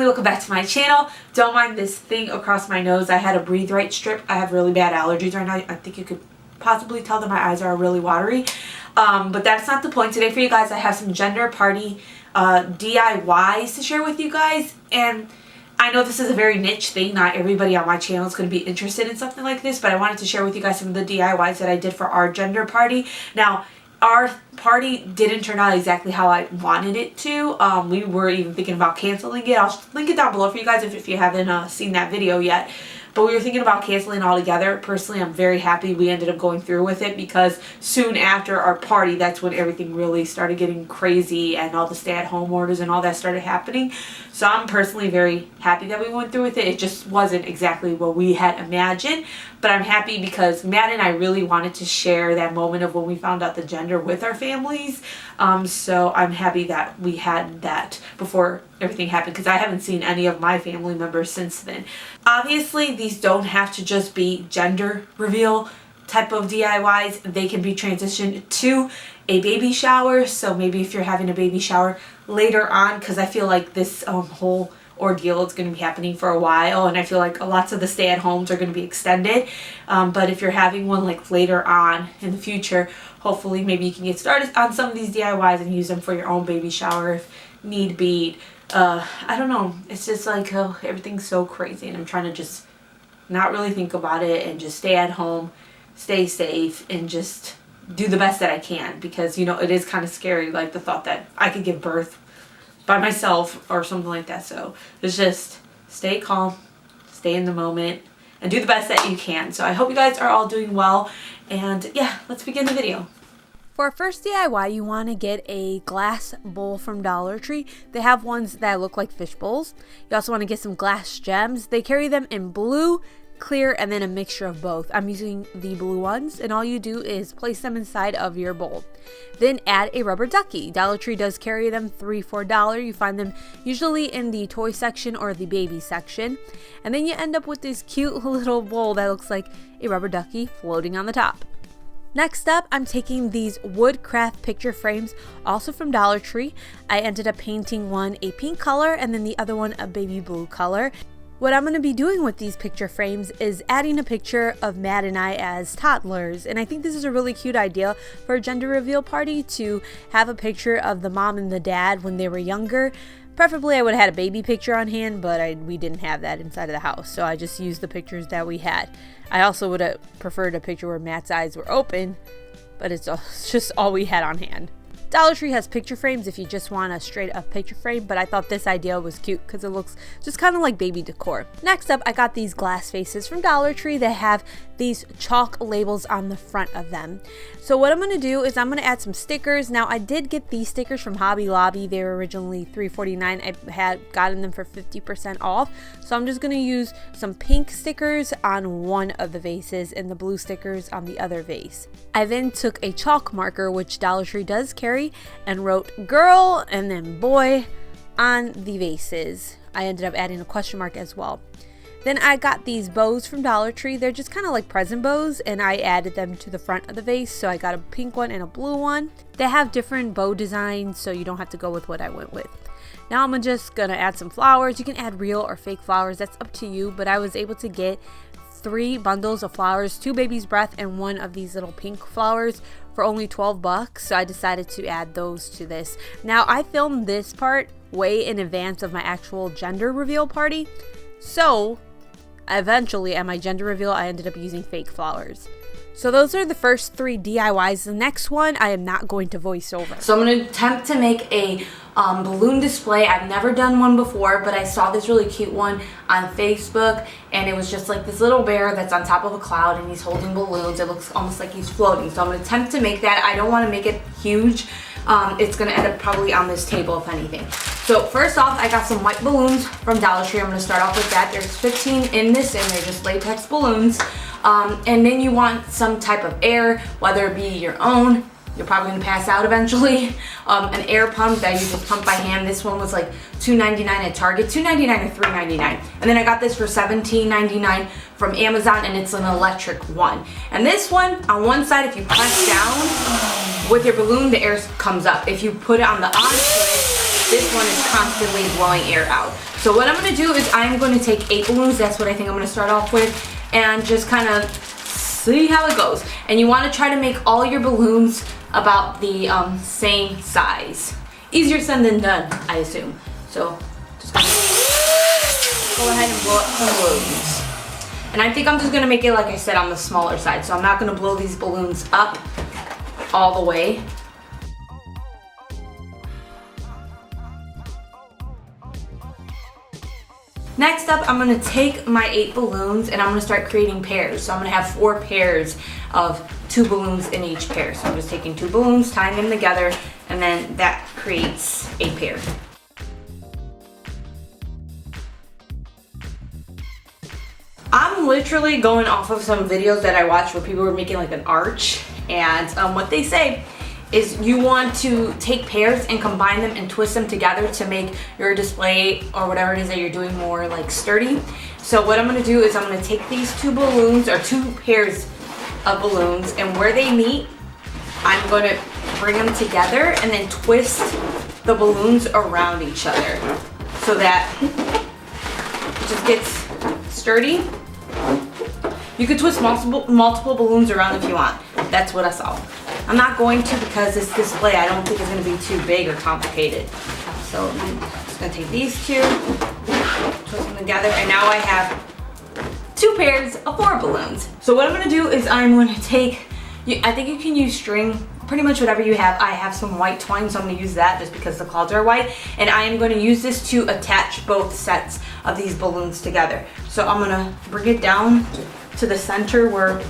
family, welcome back to my channel. Don't mind this thing across my nose. I had a breathe right strip. I have really bad allergies right now. I think you could possibly tell that my eyes are really watery. But that's not the point. Today for you guys, I have some gender party DIYs to share with you guys. And I know this is a very niche thing. Not everybody on my channel is going to be interested in something like this, but I wanted to share with you guys some of the DIYs that I did for our gender party. Now, our party didn't turn out exactly how I wanted it to. We were even thinking about canceling it. I'll link it down below for you guys if you haven't seen that video yet. But we were thinking about canceling altogether. Personally, I'm very happy we ended up going through with it because soon after our party, that's when everything really started getting crazy and all the stay-at-home orders and all that started happening. So I'm personally very happy that we went through with it. It just wasn't exactly what we had imagined. But I'm happy because Matt and I really wanted to share that moment of when we found out the gender with our families. So I'm happy that we had that before everything happened because I haven't seen any of my family members since then. Obviously, these don't have to just be gender reveal type of DIYs. They can be transitioned to a baby shower. So maybe if you're having a baby shower later on, because I feel like this whole ordeal is going to be happening for a while, and I feel like lots of the stay-at-homes are going to be extended. But if you're having one like later on in the future, hopefully maybe you can get started on some of these DIYs and use them for your own baby shower if need be. I don't know. It's just like everything's so crazy, and I'm trying to just not really think about it and just stay at home, stay safe, and just do the best that I can because, you know, it is kind of scary, like the thought that I could give birth by myself or something like that. So it's just stay calm, stay in the moment, and do the best that you can. So I hope you guys are all doing well, and yeah, let's begin the video. For our first DIY, you want to get a glass bowl from Dollar Tree. They have ones that look like fish bowls. You also want to get some glass gems. They carry them in blue, clear, and then a mixture of both. I'm using the blue ones, and all you do is place them inside of your bowl. Then add a rubber ducky. Dollar Tree does carry them $3 for $1. You find them usually in the toy section or the baby section. And then you end up with this cute little bowl that looks like a rubber ducky floating on the top. Next up, I'm taking these wood craft picture frames, also from Dollar Tree. I ended up painting one a pink color and then the other one a baby blue color. What I'm going to be doing with these picture frames is adding a picture of Matt and I as toddlers. And I think this is a really cute idea for a gender reveal party to have a picture of the mom and the dad when they were younger. Preferably I would have had a baby picture on hand, but we didn't have that inside of the house, so I just used the pictures that we had. I also would have preferred a picture where Matt's eyes were open, but it's just all we had on hand. Dollar Tree has picture frames if you just want a straight up picture frame, but I thought this idea was cute because it looks just kind of like baby decor. Next up, I got these glass faces from Dollar Tree that have these chalk labels on the front of them. So what I'm going to do is I'm going to add some stickers. Now I did get these stickers from Hobby Lobby. They were originally $3.49. I had gotten them for 50% off. So I'm just going to use some pink stickers on one of the vases and the blue stickers on the other vase. I then took a chalk marker, which Dollar Tree does carry, and wrote girl and then boy on the vases. I ended up adding a question mark as well. Then I got these bows from Dollar Tree. They're just kind of like present bows, and I added them to the front of the vase. So I got a pink one and a blue one. They have different bow designs, so you don't have to go with what I went with. Now I'm just gonna add some flowers. You can add real or fake flowers, that's up to you, but I was able to get 3 bundles of flowers, 2 baby's breath and 1 of these little pink flowers for only $12, so I decided to add those to this. Now I filmed this part way in advance of my actual gender reveal party, so eventually at my gender reveal I ended up using fake flowers. So those are the first 3 DIYs. The next one I am not going to voice over. So I'm going to attempt to make a balloon display. I've never done one before, but I saw this really cute one on Facebook, and it was just like this little bear that's on top of a cloud and he's holding balloons. It looks almost like he's floating. So I'm going to attempt to make that. I don't want to make it huge. It's going to end up probably on this table if anything. So first off, I got some white balloons from Dollar Tree. I'm going to start off with that. There's 15 in this, and they're just latex balloons. And then you want some type of air, whether it be your own, you're probably gonna pass out eventually, an air pump that you just pump by hand. This one was like $2.99 at Target, $2.99 or $3.99. And then I got this for $17.99 from Amazon, and it's an electric one. And this one, on one side, if you press down with your balloon, the air comes up. If you put it on the on switch, this one is constantly blowing air out. So what I'm gonna do is I'm gonna take 8 balloons, that's what I think I'm gonna start off with, and just kind of see how it goes. And you wanna try to make all your balloons about the same size. Easier said than done, I assume. So just gonna go ahead and blow up some balloons. And I think I'm just gonna make it, like I said, on the smaller side. So I'm not gonna blow these balloons up all the way. Next up, I'm gonna take my 8 balloons and I'm gonna start creating pairs. So I'm gonna have 4 pairs of 2 balloons in each pair. So I'm just taking 2 balloons, tying them together, and then that creates a pair. I'm literally going off of some videos that I watched where people were making like an arch, and what they say is you want to take pairs and combine them and twist them together to make your display or whatever it is that you're doing more like sturdy. So what I'm gonna do is I'm gonna take these 2 balloons or 2 pairs of balloons, and where they meet, I'm gonna bring them together and then twist the balloons around each other so that it just gets sturdy. You could twist multiple balloons around if you want. That's what I saw. I'm not going to because this display I don't think is going to be too big or complicated. So I'm just going to take these 2, twist them together, and now I have 2 pairs of 4 balloons. So what I'm going to do is I'm going to take, I think you can use string, pretty much whatever you have. I have some white twine, so I'm going to use that just because the clouds are white. And I am going to use this to attach both sets of these balloons together. So I'm going to bring it down to the center where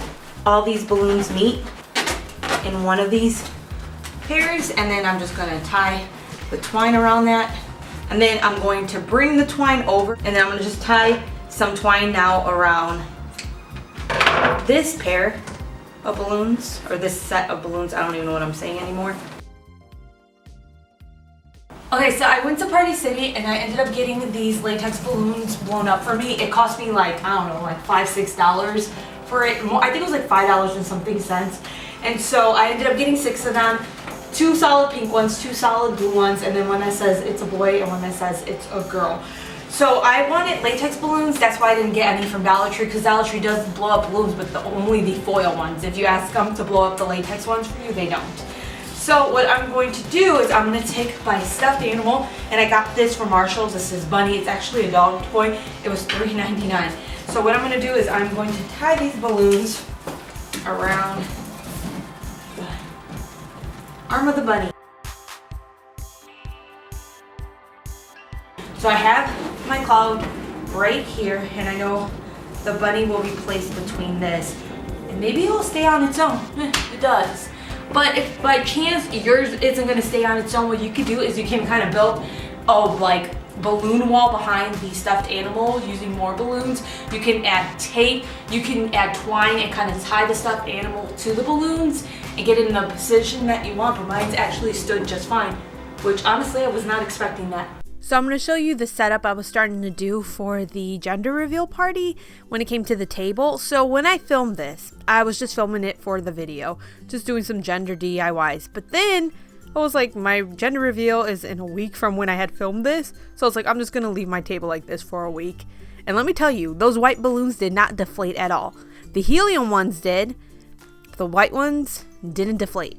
all these balloons meet in one of these pairs, and then I'm just going to tie the twine around that, and then I'm going to bring the twine over, and then I'm going to just tie some twine now around this pair of balloons, or this set of balloons. I don't even know what I'm saying anymore. Okay, so I went to Party City and I ended up getting these latex balloons blown up for me. It cost me like, I don't know, like $5-6 for it. I think it was like $5 and something cents. And so I ended up getting 6 of them. 2 solid pink ones, 2 solid blue ones, and then one that says it's a boy and one that says it's a girl. So I wanted latex balloons, that's why I didn't get any from Dollar Tree, because Dollar Tree does blow up balloons, but only the foil ones. If you ask them to blow up the latex ones for you, they don't. So what I'm going to do is I'm going to take my stuffed animal, and I got this from Marshalls. This is Bunny. It's actually a dog toy. It was $3.99. So what I'm going to do is I'm going to tie these balloons around the arm of the bunny. So I have my cloud right here, and I know the bunny will be placed between this, and maybe it will stay on its own. It does. But if by chance yours isn't going to stay on its own, what you could do is you can kind of build a like balloon wall behind the stuffed animal using more balloons. You can add tape, you can add twine and kind of tie the stuffed animal to the balloons and get it in the position that you want, but mine's actually stood just fine, which honestly I was not expecting that. So I'm going to show you the setup I was starting to do for the gender reveal party when it came to the table. So when I filmed this, I was just filming it for the video, just doing some gender DIYs. But then I was like, my gender reveal is in a week from when I had filmed this. So I was like, I'm just going to leave my table like this for a week. And let me tell you, those white balloons did not deflate at all. The helium ones did. The white ones didn't deflate.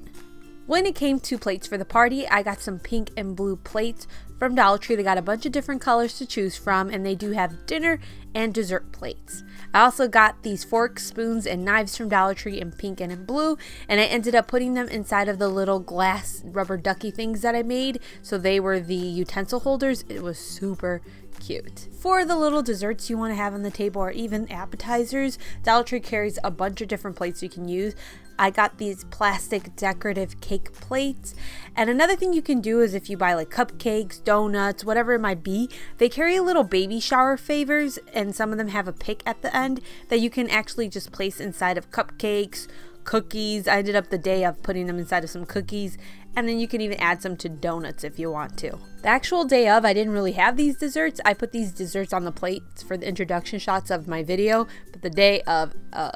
When it came to plates for the party, I got some pink and blue plates from Dollar Tree. They got a bunch of different colors to choose from, and they do have dinner and dessert plates. I also got these forks, spoons, and knives from Dollar Tree in pink and in blue, and I ended up putting them inside of the little glass rubber ducky things that I made, so they were the utensil holders. It was super cute. For the little desserts you want to have on the table or even appetizers, Dollar Tree carries a bunch of different plates you can use. I got these plastic decorative cake plates, and another thing you can do is if you buy like cupcakes, donuts, whatever it might be, they carry little baby shower favors, and some of them have a pick at the end that you can actually just place inside of cupcakes, cookies. I ended up the day of putting them inside of some cookies, and then you can even add some to donuts if you want to. The actual day of, I didn't really have these desserts. I put these desserts on the plates for the introduction shots of my video, but the day of,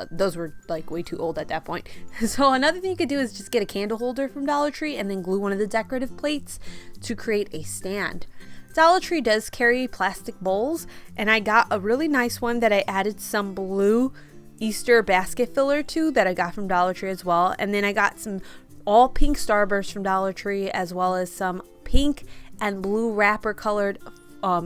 those were like way too old at that point. So another thing you could do is just get a candle holder from Dollar Tree and then glue one of the decorative plates to create a stand. Dollar Tree does carry plastic bowls, and I got a really nice one that I added some blue Easter basket filler to that I got from Dollar Tree as well. And then I got some all pink Starburst from Dollar Tree, as well as some pink and blue wrapper colored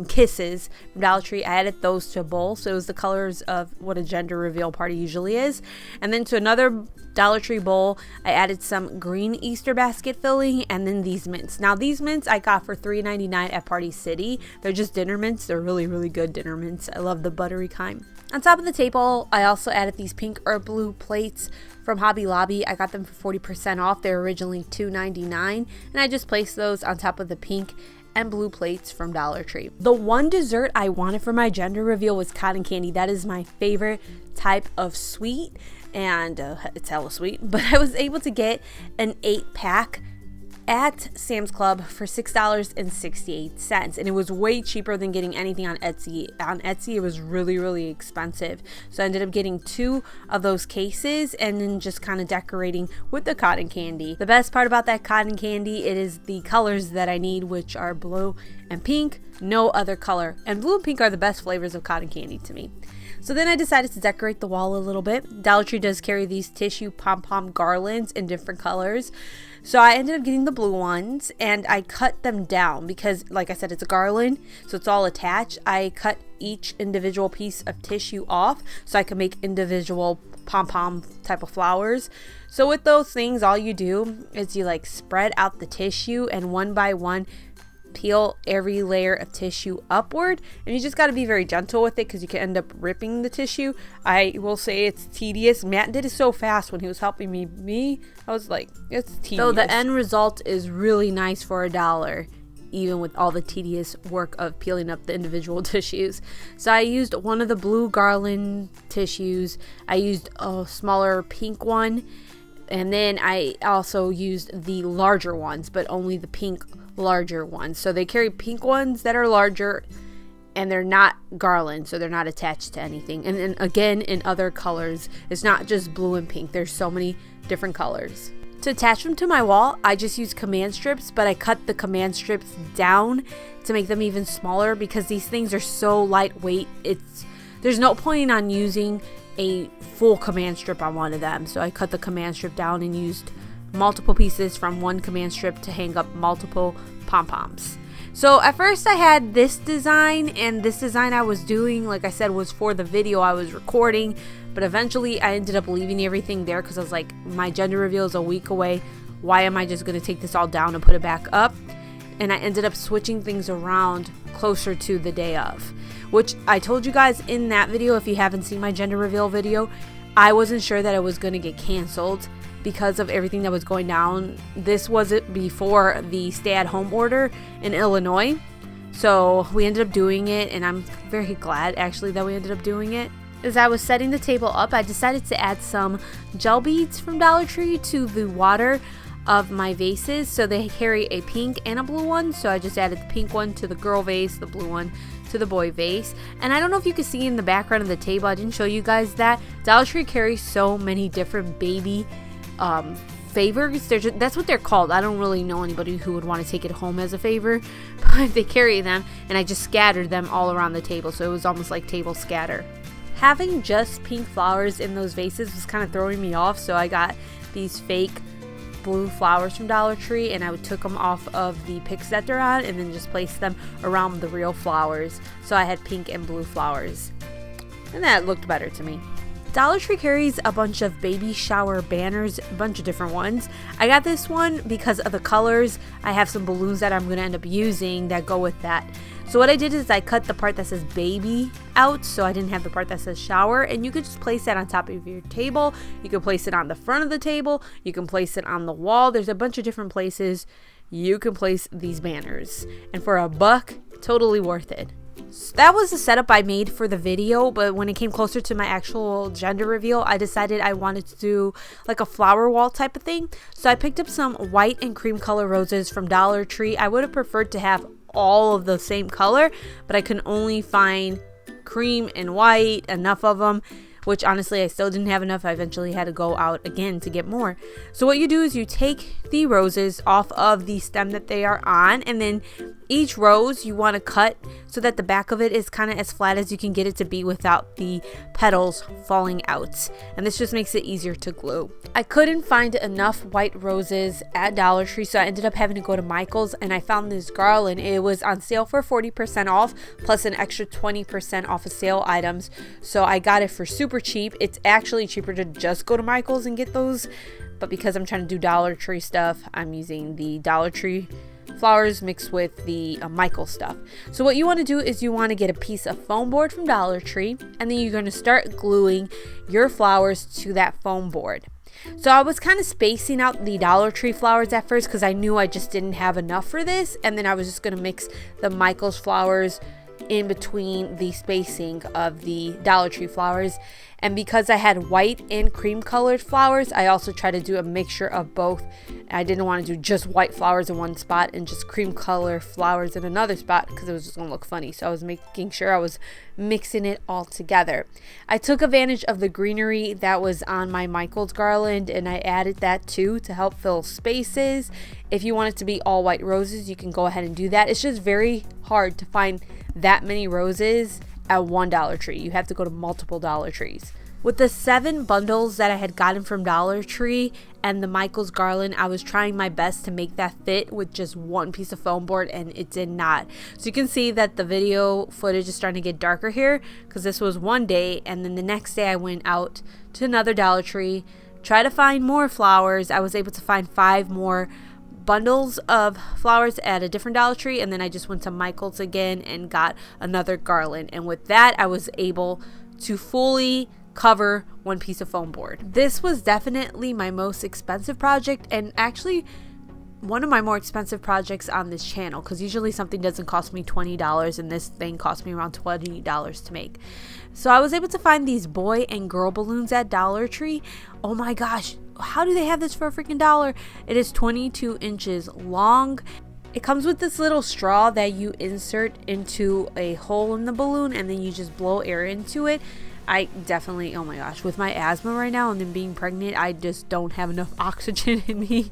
kisses from Dollar Tree. I added those to a bowl, so it was the colors of what a gender reveal party usually is. And then to another Dollar Tree bowl, I added some green Easter basket filling, and then these mints. Now these mints I got for $3.99 at Party City. They're just dinner mints. They're really, really good dinner mints. I love the buttery kind. On top of the table, I also added these pink or blue plates from Hobby Lobby. I got them for 40% off. They were originally $2.99, and I just placed those on top of the pink and blue plates from Dollar Tree. The one dessert I wanted for my gender reveal was cotton candy. That is my favorite type of sweet, and it's hella sweet, but I was able to get an 8-pack at Sam's Club for $6.68, and it was way cheaper than getting anything on Etsy. On Etsy, it was really, really expensive, so I ended up getting 2 of those cases and then just kind of decorating with the cotton candy. The best part about that cotton candy, it is the colors that I need, which are blue and pink. No other color, and blue and pink are the best flavors of cotton candy to me. So then I decided to decorate the wall a little bit. Dollar Tree does carry these tissue pom-pom garlands in different colors. So I ended up getting the blue ones, and I cut them down because, like I said, it's a garland, so it's all attached. I cut each individual piece of tissue off so I could make individual pom-pom type of flowers. So with those things, all you do is you like spread out the tissue, and one by one peel every layer of tissue upward, and you just got to be very gentle with it because you can end up ripping the tissue. I will say it's tedious. Matt did it so fast when he was helping me I was like, it's tedious. So the end result is really nice for $1, even with all the tedious work of peeling up the individual tissues. So I used one of the blue garland tissues. I used a smaller pink one, and then I also used the larger ones, but only the pink larger ones. So they carry pink ones that are larger, and they're not garland, so they're not attached to anything. And then again, in other colors, it's not just blue and pink. There's so many different colors. To attach them to my wall, I just used command strips, but I cut the command strips down to make them even smaller because these things are so lightweight. There's no point on using a full command strip on one of them. So I cut the command strip down and used multiple pieces from one command strip to hang up multiple pom-poms. So at first I had this design, and this design I was doing, like I said, was for the video I was recording, but eventually I ended up leaving everything there because I was like, my gender reveal is a week away. Why am I just going to take this all down and put it back up? And I ended up switching things around closer to the day of, which I told you guys in that video. If you haven't seen my gender reveal video, I wasn't sure that it was going to get canceled because of everything that was going down. This was it before the stay-at-home order in Illinois, so we ended up doing it, and I'm very glad actually that we ended up doing it. As I was setting the table up, I decided to add some gel beads from Dollar Tree to the water of my vases. So they carry a pink and a blue one, so I just added the pink one to the girl vase, the blue one to the boy vase. And I don't know if you can see in the background of the table, I didn't show you guys that Dollar Tree carries so many different baby favors. That's what they're called. I don't really know anybody who would want to take it home as a favor, but they carry them, and I just scattered them all around the table, so it was almost like table scatter. Having just pink flowers in those vases was kind of throwing me off, so I got these fake blue flowers from Dollar Tree, and I took them off of the picks that they're on and then just placed them around the real flowers, so I had pink and blue flowers, and that looked better to me. Dollar Tree carries a bunch of baby shower banners, a bunch of different ones. I got this one because of the colors. I have some balloons that I'm going to end up using that go with that. So what I did is I cut the part that says baby out, so I didn't have the part that says shower, and you could just place that on top of your table. You can place it on the front of the table. You can place it on the wall. There's a bunch of different places you can place these banners, and for $1, totally worth it. That was the setup I made for the video, but when it came closer to my actual gender reveal, I decided I wanted to do like a flower wall type of thing. So I picked up some white and cream color roses from Dollar Tree. I would have preferred to have all of the same color, but I could only find cream and white, enough of them, which honestly I still didn't have enough. I eventually had to go out again to get more. So what you do is you take the roses off of the stem that they are on, and then each rose you want to cut so that the back of it is kind of as flat as you can get it to be without the petals falling out, and this just makes it easier to glue. I couldn't find enough white roses at Dollar Tree, so I ended up having to go to Michael's, and I found this garland. It was on sale for 40% off plus an extra 20% off of sale items, so I got it for super cheap. It's actually cheaper to just go to Michael's and get those, but because I'm trying to do Dollar Tree stuff, I'm using the Dollar Tree flowers mixed with the Michael stuff. So what you want to do is you want to get a piece of foam board from Dollar Tree, and then you're going to start gluing your flowers to that foam board. So I was kind of spacing out the Dollar Tree flowers at first because I knew I just didn't have enough for this, and then I was just going to mix the Michael's flowers in between the spacing of the Dollar Tree flowers. And because I had white and cream colored flowers, I also tried to do a mixture of both. I didn't want to do just white flowers in one spot and just cream color flowers in another spot because it was just going to look funny. So I was making sure I was mixing it all together. I took advantage of the greenery that was on my Michael's garland, and I added that too to help fill spaces. If you want it to be all white roses, you can go ahead and do that. It's just very hard to find that many roses at one Dollar Tree. You have to go to multiple Dollar Trees. With the 7 bundles that I had gotten from Dollar Tree and the Michael's garland, I was trying my best to make that fit with just one piece of foam board, and it did not. So you can see that the video footage is starting to get darker here because this was one day, and then the next day I went out to another Dollar Tree, try to find more flowers. I was able to find 5 more bundles of flowers at a different Dollar Tree, and then I just went to Michael's again and got another garland, and with that I was able to fully cover one piece of foam board. This was definitely my most expensive project, and actually one of my more expensive projects on this channel, because usually something doesn't cost me $20 and this thing cost me around $20 to make. So I was able to find these boy and girl balloons at Dollar Tree. Oh my gosh, how do they have this for a freaking $1? It is 22 inches long. It comes with this little straw that you insert into a hole in the balloon, and then you just blow air into it. I definitely, oh my gosh, with my asthma right now and then being pregnant, I just don't have enough oxygen in me.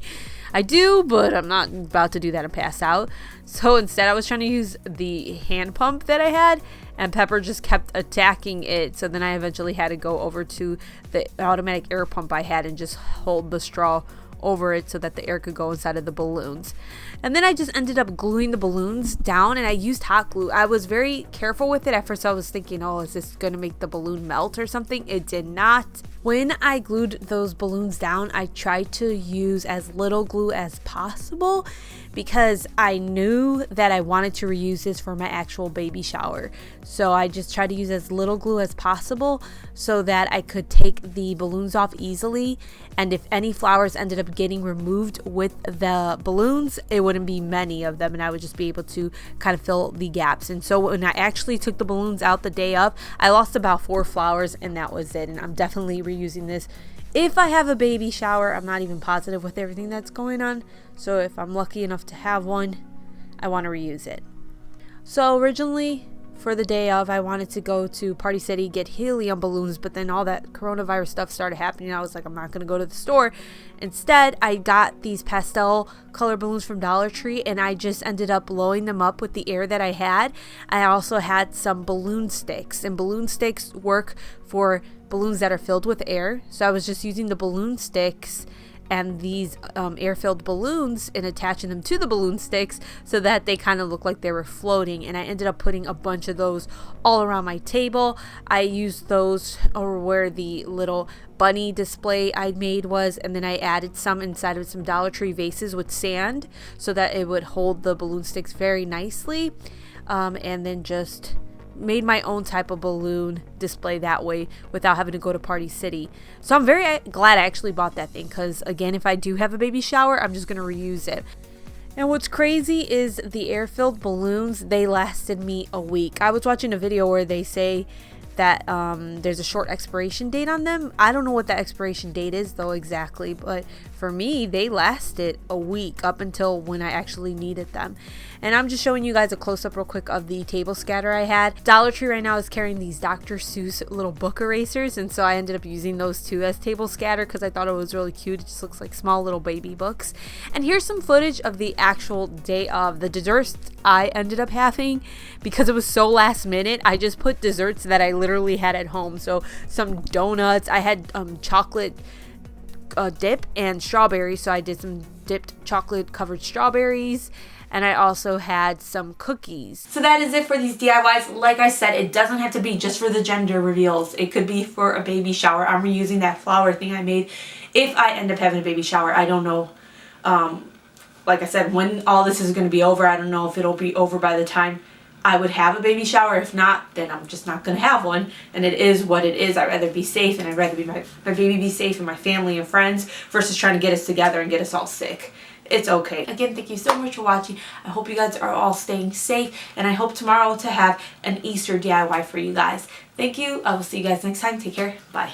I do, but I'm not about to do that and pass out. So instead I was trying to use the hand pump that I had, and Pepper just kept attacking it. So then I eventually had to go over to the automatic air pump I had and just hold the straw over it so that the air could go inside of the balloons. And then I just ended up gluing the balloons down, and I used hot glue. I was very careful with it. At first I was thinking, oh, is this going to make the balloon melt or something? It did not. When I glued those balloons down, I tried to use as little glue as possible because I knew that I wanted to reuse this for my actual baby shower. So I just tried to use as little glue as possible so that I could take the balloons off easily. And if any flowers ended up getting removed with the balloons, it wouldn't be many of them, and I would just be able to kind of fill the gaps. And so when I actually took the balloons out the day of, I lost about 4 flowers, and that was it. And I'm definitely reusing this if I have a baby shower. I'm not even positive with everything that's going on, so if I'm lucky enough to have one, I want to reuse it. So originally for the day of, I wanted to go to Party City, get helium balloons, but then all that coronavirus stuff started happening. I was like, I'm not going to go to the store. Instead, I got these pastel color balloons from Dollar Tree, and I just ended up blowing them up with the air that I had. I also had some balloon sticks, and balloon sticks work for balloons that are filled with air. So I was just using the balloon sticks and these air-filled balloons and attaching them to the balloon sticks so that they kind of look like they were floating, and I ended up putting a bunch of those all around my table. I used those over where the little bunny display I made was, and then I added some inside of some Dollar Tree vases with sand so that it would hold the balloon sticks very nicely, and then just made my own type of balloon display that way without having to go to Party City. So I'm very glad I actually bought that thing, because again, if I do have a baby shower, I'm just going to reuse it. And what's crazy is the air-filled balloons, they lasted me a week. I was watching a video where they say that there's a short expiration date on them. I don't know what that expiration date is though exactly, but for me, they lasted a week up until when I actually needed them. And I'm just showing you guys a close-up real quick of the table scatter I had. Dollar Tree right now is carrying these Dr. Seuss little book erasers, and so I ended up using those too as table scatter because I thought it was really cute. It just looks like small little baby books. And here's some footage of the actual day of the desserts I ended up having. Because it was so last minute, I just put desserts that I literally had at home. So some donuts, I had chocolate dip and strawberries, so I did some dipped chocolate covered strawberries, and I also had some cookies. So that is it for these DIYs. Like I said, it doesn't have to be just for the gender reveals. It could be for a baby shower. I'm reusing that flower thing I made if I end up having a baby shower. I don't know, like I said, when all this is going to be over. I don't know if it'll be over by the time I would have a baby shower. If not, then I'm just not going to have one. And it is what it is. I'd rather be safe, and I'd rather be my baby be safe and my family and friends versus trying to get us together and get us all sick. It's okay. Again, thank you so much for watching. I hope you guys are all staying safe, and I hope tomorrow to have an Easter DIY for you guys. Thank you. I will see you guys next time. Take care. Bye.